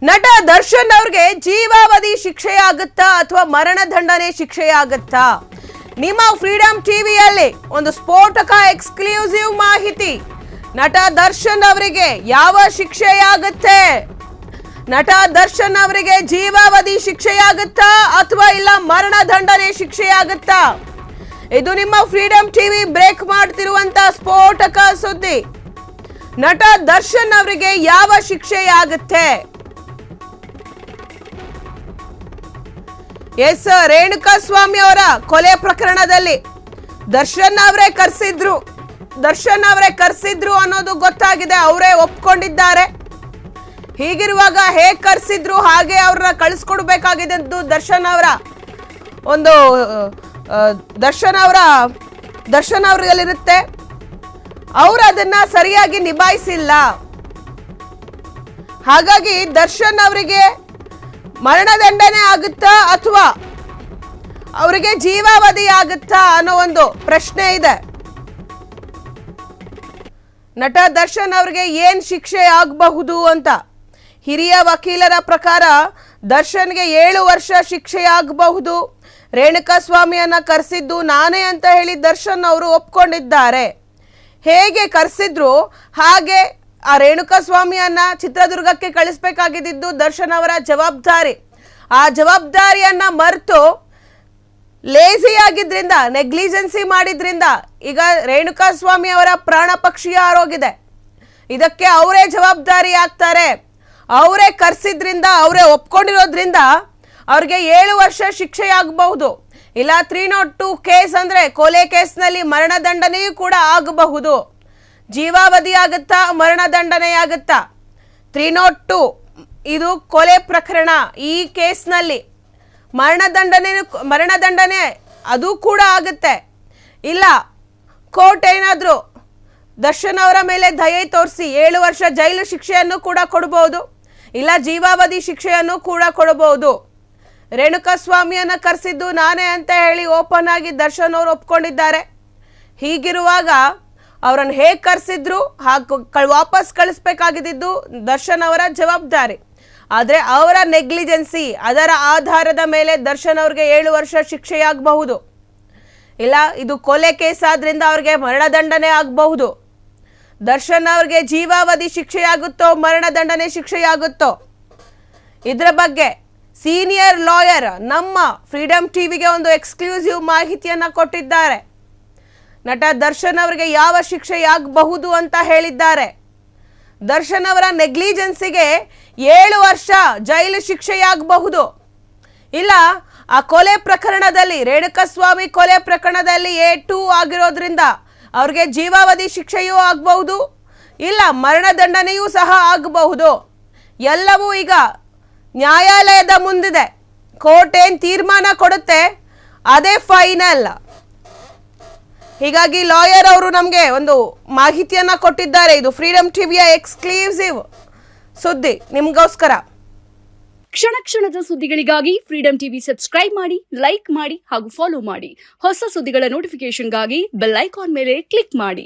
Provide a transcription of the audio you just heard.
ನಟ ದರ್ಶನ್ ಅವ್ರಿಗೆ ಜೀವಾವಧಿ ಶಿಕ್ಷೆಯಾಗುತ್ತಾ ಅಥವಾ ಮರಣದಂಡನೆ ಶಿಕ್ಷೆಯಾಗುತ್ತಾ? ನಿಮ್ಮ ಫ್ರೀಡಂ ಟಿವಿಯಲ್ಲಿ ಒಂದು ಸ್ಫೋಟಕ ಎಕ್ಸ್ಕ್ಲೂಸಿವ್ ಮಾಹಿತಿ. ನಟ ದರ್ಶನ್ ಅವರಿಗೆ ಯಾವ ಶಿಕ್ಷೆಯಾಗುತ್ತೆ? ನಟ ದರ್ಶನ್ ಅವರಿಗೆ ಜೀವಾವಧಿ ಶಿಕ್ಷೆಯಾಗುತ್ತಾ ಅಥವಾ ಇಲ್ಲ ಮರಣದಂಡನೆ ಶಿಕ್ಷೆಯಾಗುತ್ತಾ? ಇದು ನಿಮ್ಮ ಫ್ರೀಡಂ ಟಿವಿ ಬ್ರೇಕ್ ಮಾಡ್ತಿರುವಂತ ಸ್ಫೋಟಕ ಸುದ್ದಿ. ನಟ ದರ್ಶನ್ ಅವರಿಗೆ ಯಾವ ಶಿಕ್ಷೆಯಾಗುತ್ತೆ? ಎಸ್, ರೇಣುಕಾಸ್ವಾಮಿ ಅವರ ಕೊಲೆ ಪ್ರಕರಣದಲ್ಲಿ ದರ್ಶನ್ ಅವರೇ ಕರ್ಸಿದ್ರು ಅನ್ನೋದು ಗೊತ್ತಾಗಿದೆ. ಅವರೇ ಒಪ್ಕೊಂಡಿದ್ದಾರೆ. ಹೀಗಿರುವಾಗ ಹೇಗೆ ಕರ್ಸಿದ್ರು ಹಾಗೆ ಅವ್ರನ್ನ ಕಳಿಸ್ಕೊಡ್ಬೇಕಾಗಿದೆ ಅಂತ ದರ್ಶನ್ ಅವರಲ್ಲಿರುತ್ತೆ. ಅವರು ಅದನ್ನ ಸರಿಯಾಗಿ ನಿಭಾಯಿಸಿಲ್ಲ. ಹಾಗಾಗಿ ದರ್ಶನ್ ಅವರಿಗೆ ಮರಣದಂಡನೆ ಆಗುತ್ತಾ ಅಥವಾ ಅವರಿಗೆ ಜೀವಾವಧಿ ಆಗುತ್ತಾ ಅನ್ನೋ ಒಂದು ಪ್ರಶ್ನೆ ಇದೆ. ನಟ ದರ್ಶನ್ ಅವರಿಗೆ ಏನ್ ಶಿಕ್ಷೆ ಆಗಬಹುದು ಅಂತ ಹಿರಿಯ ವಕೀಲರ ಪ್ರಕಾರ ದರ್ಶನ್ಗೆ 7 ವರ್ಷ ಶಿಕ್ಷೆಯಾಗಬಹುದು. ರೇಣುಕಾಸ್ವಾಮಿಯನ್ನ ಕರೆಸಿದ್ದು ನಾನೇ ಅಂತ ಹೇಳಿ ದರ್ಶನ್ ಅವರು ಒಪ್ಕೊಂಡಿದ್ದಾರೆ. ಹೇಗೆ ಕರೆಸಿದ್ರು ಹಾಗೆ ಆ ರೇಣುಕಾಸ್ವಾಮಿಯನ್ನ ಚಿತ್ರದುರ್ಗಕ್ಕೆ ಕಳಿಸ್ಬೇಕಾಗಿದ್ದು ದರ್ಶನ್ ಅವರ ಜವಾಬ್ದಾರಿ. ಆ ಜವಾಬ್ದಾರಿಯನ್ನ ಮರೆತು ಲೇಜಿ ಆಗಿದ್ರಿಂದ, ನೆಗ್ಲಿಜೆನ್ಸಿ ಮಾಡಿದ್ರಿಂದ ಈಗ ರೇಣುಕಾಸ್ವಾಮಿ ಅವರ ಪ್ರಾಣ ಪಕ್ಷಿಯ ಆರೋಗಿದೆ. ಇದಕ್ಕೆ ಅವರೇ ಜವಾಬ್ದಾರಿ ಆಗ್ತಾರೆ. ಅವರೇ ಕರೆಸಿದ್ರಿಂದ, ಅವರೇ ಒಪ್ಕೊಂಡಿರೋದ್ರಿಂದ ಅವ್ರಿಗೆ 7 ವರ್ಷ ಶಿಕ್ಷೆಯಾಗಬಹುದು. ಇಲ್ಲ 302 ಕೇಸ್ ಅಂದ್ರೆ ಕೊಲೆ ಕೇಸ್ನಲ್ಲಿ ಮರಣದಂಡನೆಯೂ ಕೂಡ ಆಗಬಹುದು. ಜೀವಾವಧಿ ಆಗುತ್ತಾ ಮರಣದಂಡನೆ ಆಗುತ್ತಾ? 302 ಇದು ಕೊಲೆ ಪ್ರಕರಣ. ಈ ಕೇಸ್ನಲ್ಲಿ ಮರಣದಂಡನೆ ಅದು ಕೂಡ ಆಗುತ್ತೆ. ಇಲ್ಲ ಕೋರ್ಟ್ ಏನಾದರೂ ದರ್ಶನ್ ಅವರ ಮೇಲೆ ದಯೆ ತೋರಿಸಿ 7 ವರ್ಷ ಜೈಲು ಶಿಕ್ಷೆಯನ್ನು ಕೂಡ ಕೊಡಬಹುದು. ಇಲ್ಲ ಜೀವಾವಧಿ ಶಿಕ್ಷೆಯನ್ನು ಕೂಡ ಕೊಡಬಹುದು. ರೇಣುಕಾಸ್ವಾಮಿಯನ್ನ ಕರೆಸಿದ್ದು ನಾನೇ ಅಂತ ಹೇಳಿ ಓಪನ್ ಆಗಿ ದರ್ಶನ್ ಅವರು ಒಪ್ಕೊಂಡಿದ್ದಾರೆ. ಹೀಗಿರುವಾಗ ಅವರನ್ನು ಹೇಗೆ ಕರೆಸಿದ್ರು ವಾಪಸ್ ಕಳಿಸ್ಬೇಕಾಗಿದ್ದು ದರ್ಶನ್ ಅವರ ಜವಾಬ್ದಾರಿ. ಆದರೆ ಅವರ ನೆಗ್ಲಿಜೆನ್ಸಿ, ಅದರ ಆಧಾರದ ಮೇಲೆ ದರ್ಶನ್ ಅವ್ರಿಗೆ 7 ವರ್ಷ ಶಿಕ್ಷೆಯಾಗಬಹುದು. ಇಲ್ಲ ಇದು ಕೊಲೆ ಕೇಸ್ ಆದ್ರಿಂದ ಅವ್ರಿಗೆ ಮರಣದಂಡನೆ ಆಗಬಹುದು. ದರ್ಶನ್ ಅವ್ರಿಗೆ ಜೀವಾವಧಿ ಶಿಕ್ಷೆಯಾಗುತ್ತೋ ಮರಣದಂಡನೆ ಶಿಕ್ಷೆಯಾಗುತ್ತೋ ಇದರ ಬಗ್ಗೆ ಸೀನಿಯರ್ ಲಾಯರ್ ನಮ್ಮ ಫ್ರೀಡಂ ಟಿವಿಗೆ ಒಂದು ಎಕ್ಸ್ಕ್ಲೂಸಿವ್ ಮಾಹಿತಿಯನ್ನ ಕೊಟ್ಟಿದ್ದಾರೆ. ನಟ ದರ್ಶನ್ ಅವರಿಗೆ ಯಾವ ಶಿಕ್ಷೆಯಾಗಬಹುದು ಅಂತ ಹೇಳಿದ್ದಾರೆ. ದರ್ಶನ್ ಅವರ ನೆಗ್ಲಿಜೆನ್ಸಿಗೆ 7 ವರ್ಷ ಜೈಲು ಶಿಕ್ಷೆಯಾಗಬಹುದು. ಇಲ್ಲ ಆ ಕೊಲೆ ಪ್ರಕರಣದಲ್ಲಿ, ರೇಣುಕಾಸ್ವಾಮಿ ಕೊಲೆ ಪ್ರಕರಣದಲ್ಲಿ A2 ಆಗಿರೋದ್ರಿಂದ ಅವ್ರಿಗೆ ಜೀವಾವಧಿ ಶಿಕ್ಷೆಯೂ ಆಗಬಹುದು. ಇಲ್ಲ ಮರಣದಂಡನೆಯೂ ಸಹ ಆಗಬಹುದು. ಎಲ್ಲವೂ ಈಗ ನ್ಯಾಯಾಲಯದ ಮುಂದಿದೆ. ಕೋರ್ಟ್ ಏನು ತೀರ್ಮಾನ ಕೊಡುತ್ತೆ ಅದೇ ಫೈನಲ್. ಹೀಗಾಗಿ ಲಾಯರ್ ಅವರು ನಮಗೆ ಒಂದು ಮಾಹಿತಿಯನ್ನ ಕೊಟ್ಟಿದ್ದಾರೆ. ಇದು ಫ್ರೀಡಂ ಟಿವಿಯ ಎಕ್ಸ್ಕ್ಲೂಸಿವ್ ಸುದ್ದಿ ನಿಮಗೋಸ್ಕರ. ಕ್ಷಣ ಕ್ಷಣದ ಸುದ್ದಿಗಳಿಗಾಗಿ ಫ್ರೀಡಂ ಟಿವಿ ಸಬ್ಸ್ಕ್ರೈಬ್ ಮಾಡಿ, ಲೈಕ್ ಮಾಡಿ ಹಾಗೂ ಫಾಲೋ ಮಾಡಿ. ಹೊಸ ಸುದ್ದಿಗಳ ನೋಟಿಫಿಕೇಶನ್ಗಾಗಿ ಬೆಲ್ ಐಕಾನ್ ಮೇಲೆ ಕ್ಲಿಕ್ ಮಾಡಿ.